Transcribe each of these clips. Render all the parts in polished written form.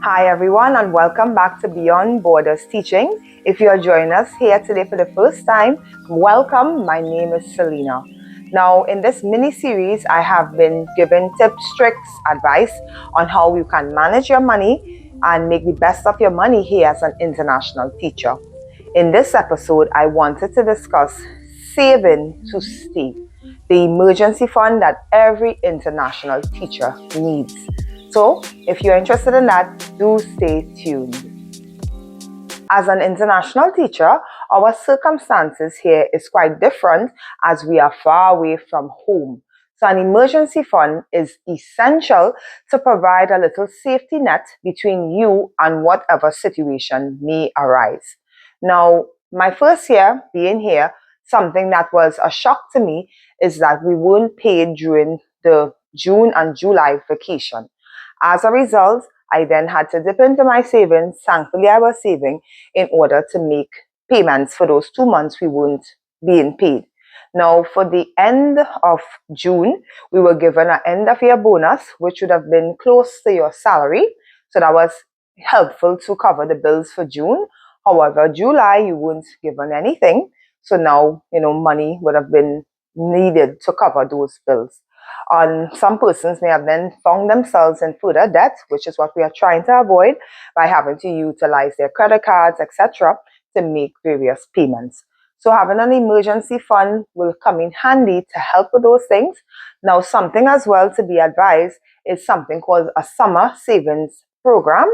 Hi everyone, and welcome back to Beyond Borders Teaching. If you are joining us here today for the first time, welcome. My name is Selena. Now, in this mini-series, I have been given tips, tricks, advice on how you can manage your money and make the best of your money here as an international teacher. In this episode, I wanted to discuss saving to stay, the emergency fund that every international teacher needs. So, if you're interested in that, do stay tuned. As an international teacher, our circumstances here is quite different as we are far away from home. So an emergency fund is essential to provide a little safety net between you and whatever situation may arise. Now, my first year being here, something that was a shock to me is that we weren't paid during the June and July vacation. As a result, I then had to dip into my savings. Thankfully, I was saving in order to make payments for those 2 months we weren't being paid. Now, for the end of June, we were given an end of year bonus, which would have been close to your salary. So that was helpful to cover the bills for June. However, July, you weren't given anything. So now, money would have been needed to cover those bills. Some persons may have then found themselves in further debt, which is what we are trying to avoid by having to utilize their credit cards, etc., to make various payments. So having an emergency fund will come in handy to help with those things. Now, something as well to be advised is something called a summer savings program.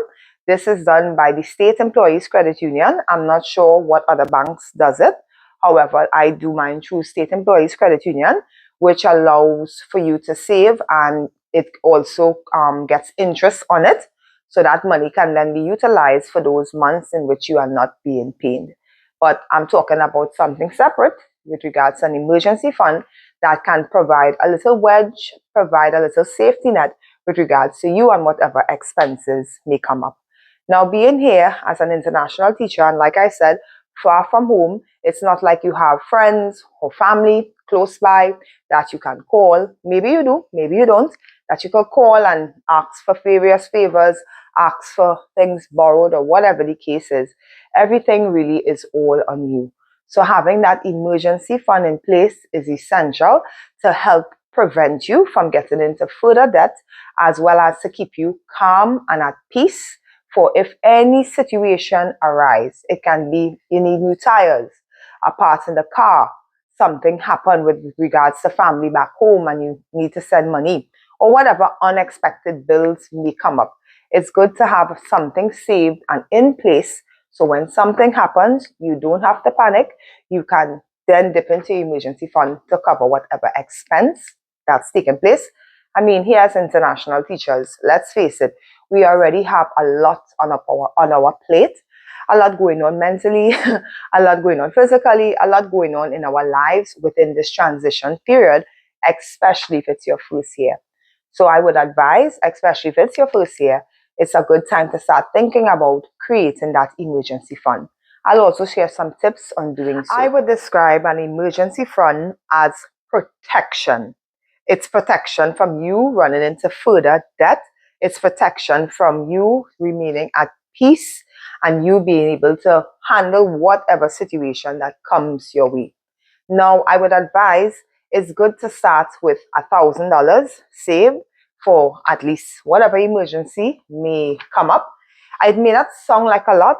This is done by the State Employees Credit Union. I'm not sure what other banks does it. However, I do mine through State Employees Credit Union, which allows for you to save, and it also gets interest on it. So that money can then be utilized for those months in which you are not being paid. But I'm talking about something separate with regards to an emergency fund that can provide a little wedge, provide a little safety net with regards to you and whatever expenses may come up. Now, being here as an international teacher, and like I said, far from home, it's not like you have friends or family close by that you can call. Maybe you do, maybe you don't, that you could call and ask for various favors, ask for things borrowed or whatever the case is. Everything really is all on you. So having that emergency fund in place is essential to help prevent you from getting into further debt, as well as to keep you calm and at peace for if any situation arises. It can be you need new tires, a part in the car, something happened with regards to family back home and you need to send money, or whatever unexpected bills may come up. It's good to have something saved and in place, so when something happens, you don't have to panic. You can then dip into your emergency fund to cover whatever expense that's taken place. I mean, here as international teachers, let's face it, we already have a lot on our plate, a lot going on mentally, a lot going on physically, a lot going on in our lives within this transition period, especially if it's your first year. So I would advise, especially if it's your first year, it's a good time to start thinking about creating that emergency fund. I'll also share some tips on doing so. I would describe an emergency fund as protection. It's protection from you running into further debt. It's protection from you remaining at peace and you being able to handle whatever situation that comes your way. Now, I would advise it's good to start with $1,000 saved for at least whatever emergency may come up. It may not sound like a lot,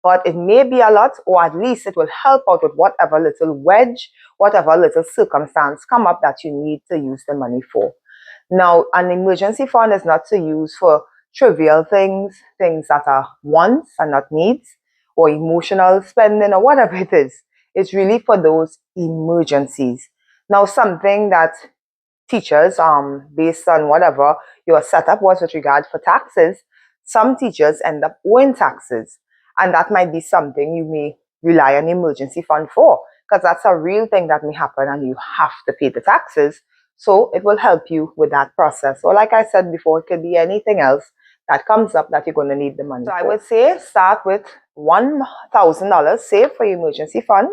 but it may be a lot, or at least it will help out with whatever little wedge, whatever little circumstance come up that you need to use the money for. Now, an emergency fund is not to use for trivial things, things that are wants and not needs, or emotional spending, or whatever it is. It's really for those emergencies. Now, something that teachers, based on whatever your setup was with regard for taxes, some teachers end up owing taxes. And that might be something you may rely on emergency fund for, because that's a real thing that may happen and you have to pay the taxes. So it will help you with that process. Or like I said before, it could be anything else that comes up that you're going to need the money for. I would say start with $1,000 saved for your emergency fund.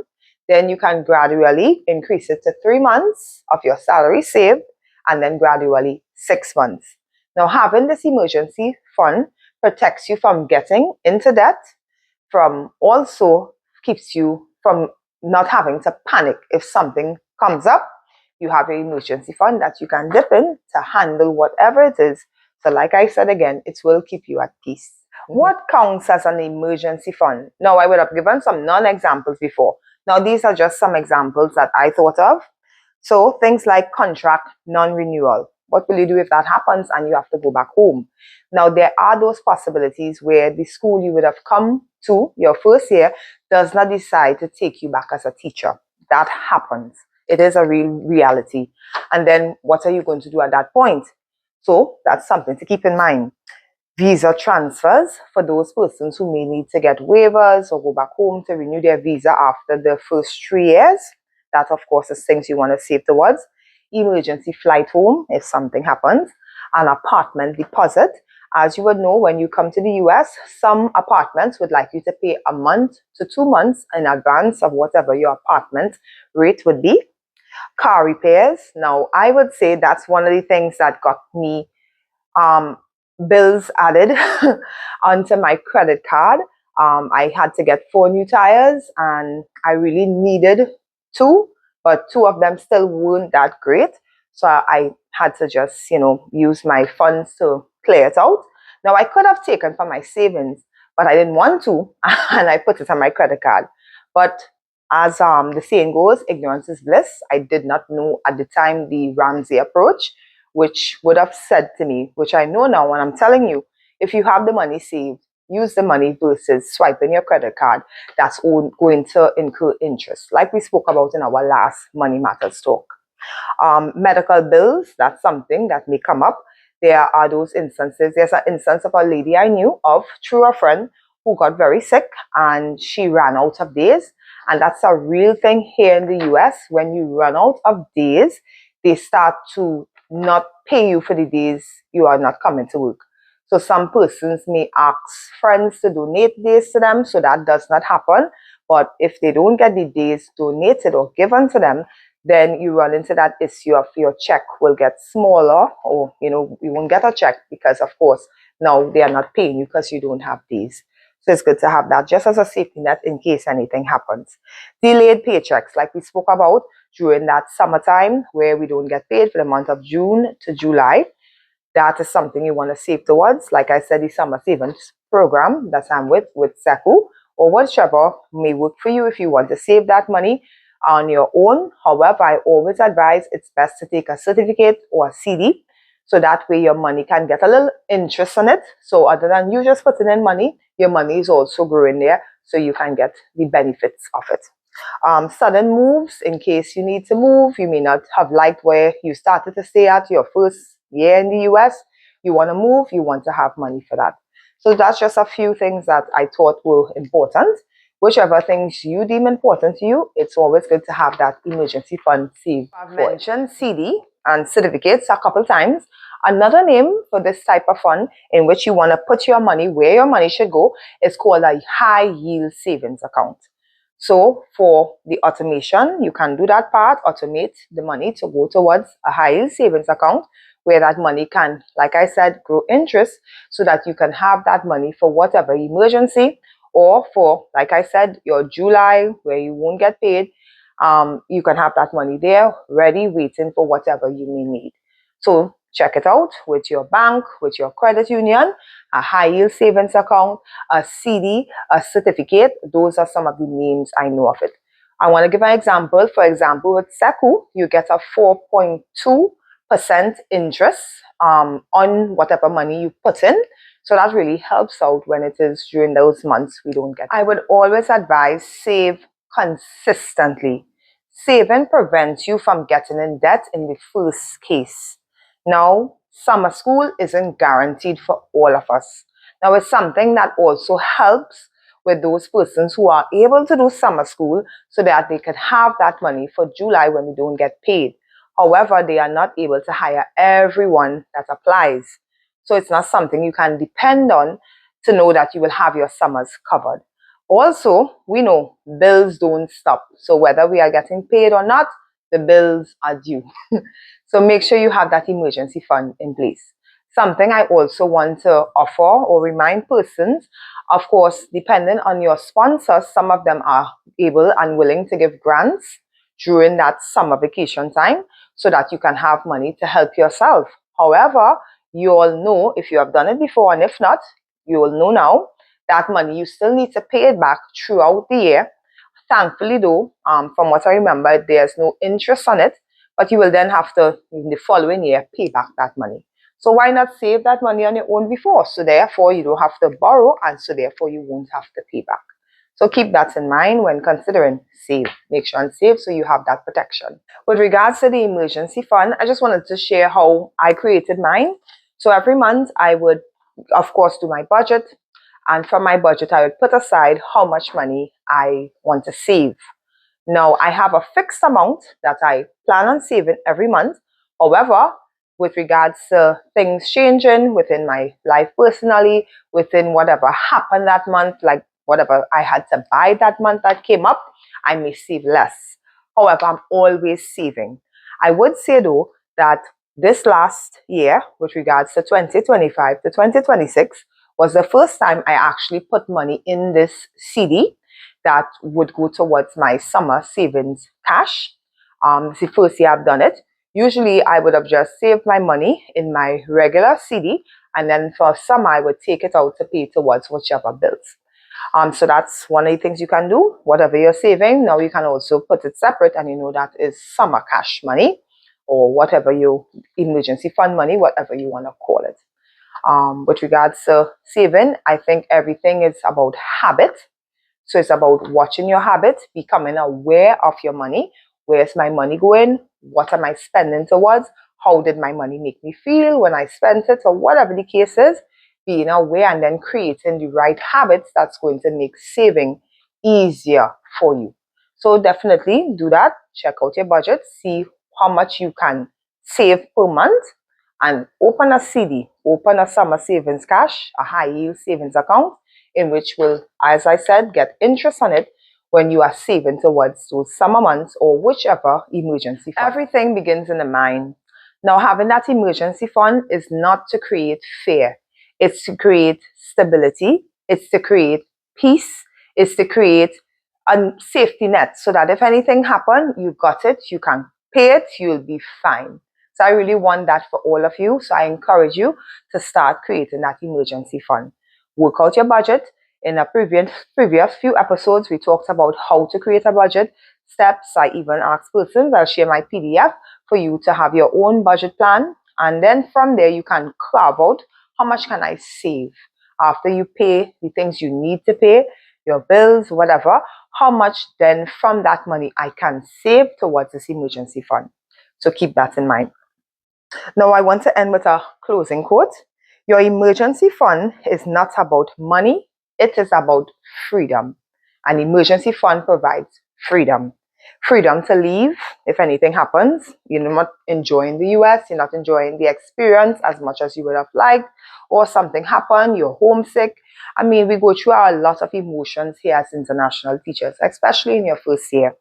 Then you can gradually increase it to 3 months of your salary saved, and then gradually 6 months. Now, having this emergency fund protects you from getting into debt, from also keeps you from not having to panic if something comes up. You have an emergency fund that you can dip in to handle whatever it is. So like I said again, it will keep you at peace. What counts as an emergency fund? Now, I would have given some non-examples before. Now, these are just some examples that I thought of. So things like contract non-renewal. What will you do if that happens and you have to go back home? Now, there are those possibilities where the school you would have come to your first year does not decide to take you back as a teacher. That happens. It is a real reality. And then what are you going to do at that point? So that's something to keep in mind. Visa transfers for those persons who may need to get waivers or go back home to renew their visa after the first 3 years. That, of course, is things you want to save towards. Emergency flight home if something happens. An apartment deposit. As you would know, when you come to the US, some apartments would like you to pay a month to 2 months in advance of whatever your apartment rate would be. Car repairs. Now, I would say that's one of the things that got me bills added onto my credit card. I had to get 4 new tires and I really needed 2, but 2 of them still weren't that great. So I had to just, use my funds to clear it out. Now I could have taken from my savings, but I didn't want to, and I put it on my credit card. But as the saying goes, ignorance is bliss. I did not know at the time the Ramsey approach, which would have said to me, which I know now when I'm telling you, if you have the money saved, use the money versus swiping your credit card. That's going to incur interest, like we spoke about in our last Money Matters talk. Medical bills, that's something that may come up. There are those instances. There's an instance of a lady I knew of through a friend who got very sick and she ran out of days. And that's a real thing here in the US. When you run out of days, they start to not pay you for the days you are not coming to work. So some persons may ask friends to donate days to them, so that does not happen. But if they don't get the days donated or given to them, then you run into that issue of your check will get smaller, or you won't get a check because of course now they are not paying you because you don't have days. So it's good to have that just as a safety net in case anything happens. Delayed paychecks, like we spoke about during that summertime where we don't get paid for the month of June to July. That is something you want to save towards. Like I said, the summer savings program that I'm with SECU, or whichever may work for you if you want to save that money on your own. However, I always advise it's best to take a certificate or a CD, so that way your money can get a little interest on it. So other than you just putting in money, your money is also growing there, so you can get the benefits of it. Sudden moves, in case you need to move, you may not have liked where you started to stay at your first year in the US. You want to move, you want to have money for that. So that's just a few things that I thought were important. Whichever things you deem important to you, it's always good to have that emergency fund saved. I've mentioned CD and certificates a couple times. Another name for this type of fund in which you want to put your money where your money should go is called a high yield savings account. So for the automation, you can do that part, automate the money to go towards a high yield savings account where that money can, like I said, grow interest so that you can have that money for whatever emergency, or for, like I said, your July where you won't get paid. You can have that money there ready, waiting for whatever you may need. So check it out with your bank, with your credit union, a high yield savings account, a CD, a certificate. Those are some of the names I know of it. I want to give an example. For example, with SECU, you get a 4.2% interest on whatever money you put in. So that really helps out when it is during those months we don't get. I would always advise save consistently. Saving prevents you from getting in debt in the first case. Now, summer school isn't guaranteed for all of us. Now, it's something that also helps with those persons who are able to do summer school so that they can have that money for July when we don't get paid. However, they are not able to hire everyone that applies. So it's not something you can depend on to know that you will have your summers covered. Also, we know bills don't stop. So whether we are getting paid or not, the bills are due. So make sure you have that emergency fund in place. Something I also want to offer or remind persons, of course, depending on your sponsors, some of them are able and willing to give grants during that summer vacation time so that you can have money to help yourself. However, you all know, if you have done it before, and if not, you will know now, that money you still need to pay it back throughout the year. Thankfully, though, from what I remember, there's no interest on it, but you will then have to, in the following year, pay back that money. So why not save that money on your own before? So therefore, you don't have to borrow, and so therefore, you won't have to pay back. So keep that in mind when considering save. Make sure and save so you have that protection. With regards to the emergency fund, I just wanted to share how I created mine. So every month I would, of course, do my budget. And from my budget, I would put aside how much money I want to save. Now, I have a fixed amount that I plan on saving every month. However, with regards to things changing within my life personally, within whatever happened that month, like whatever I had to buy that month that came up, I may save less. However, I'm always saving. I would say though that this last year, with regards to 2025 to 2026, was the first time I actually put money in this CD that would go towards my summer savings cash. It's the first year I've done it. Usually I would have just saved my money in my regular CD, and then for summer I would take it out to pay towards whichever bills. So that's one of the things you can do. Whatever you're saving, now you can also put it separate, and you know that is summer cash money, or whatever your emergency fund money, whatever you want to call it. With regards to saving, I think everything is about habit. So it's about watching your habits, becoming aware of your money. Where's my money going? What am I spending towards? How did my money make me feel when I spent it? Or whatever the case is, being aware and then creating the right habits that's going to make saving easier for you. So definitely do that. Check out your budget. See how much you can save per month, and open a CD, open a summer savings cash, a high yield savings account, in which will, as I said, get interest on it when you are saving towards those summer months or whichever emergency fund. Everything begins in the mind. Now, having that emergency fund is not to create fear. It's to create stability. It's to create peace. It's to create a safety net so that if anything happens, you got it, you can pay it, you'll be fine. So I really want that for all of you. So I encourage you to start creating that emergency fund. Work out your budget. In a previous few episodes, we talked about how to create a budget, steps. I even asked persons, I'll share my PDF for you to have your own budget plan. And then from there, you can carve out how much can I save after you pay the things you need to pay, your bills, whatever. How much then from that money I can save towards this emergency fund. So keep that in mind. Now, I want to end with a closing quote. Your emergency fund is not about money, it is about freedom. An emergency fund provides freedom. Freedom to leave if anything happens. You're not enjoying the US, you're not enjoying the experience as much as you would have liked, or something happened, you're homesick. I mean, we go through a lot of emotions here as international teachers, especially in your first year.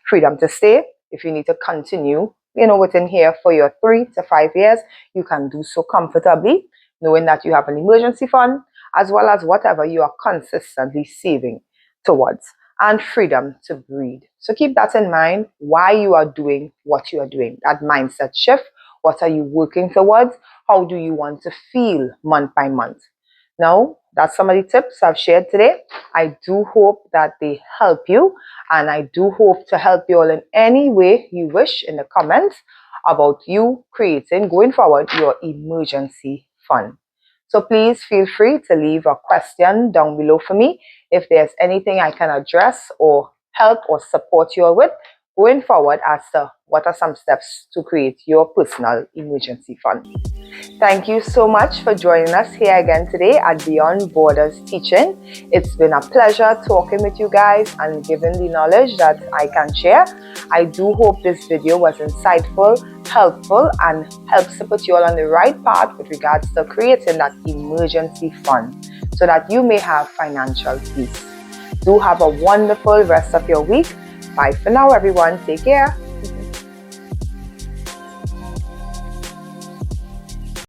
Freedom to stay if you need to continue within here for your 3 to 5 years, you can do so comfortably, knowing that you have an emergency fund, as well as whatever you are consistently saving towards, and freedom to breathe. So keep that in mind, why you are doing what you are doing, that mindset shift. What are you working towards? How do you want to feel month by month? Now, that's some of the tips I've shared today. I do hope that they help you, and I do hope to help you all in any way you wish in the comments about you creating, going forward, your emergency fund. So please feel free to leave a question down below for me if there's anything I can address or help or support you all with going forward as to what are some steps to create your personal emergency fund. Thank you so much for joining us here again today at Beyond Borders Teaching. It's been a pleasure talking with you guys and giving the knowledge that I can share. I do hope this video was insightful, helpful, and helps to put you all on the right path with regards to creating that emergency fund so that you may have financial peace. Do have a wonderful rest of your week. Bye for now, everyone. Take care.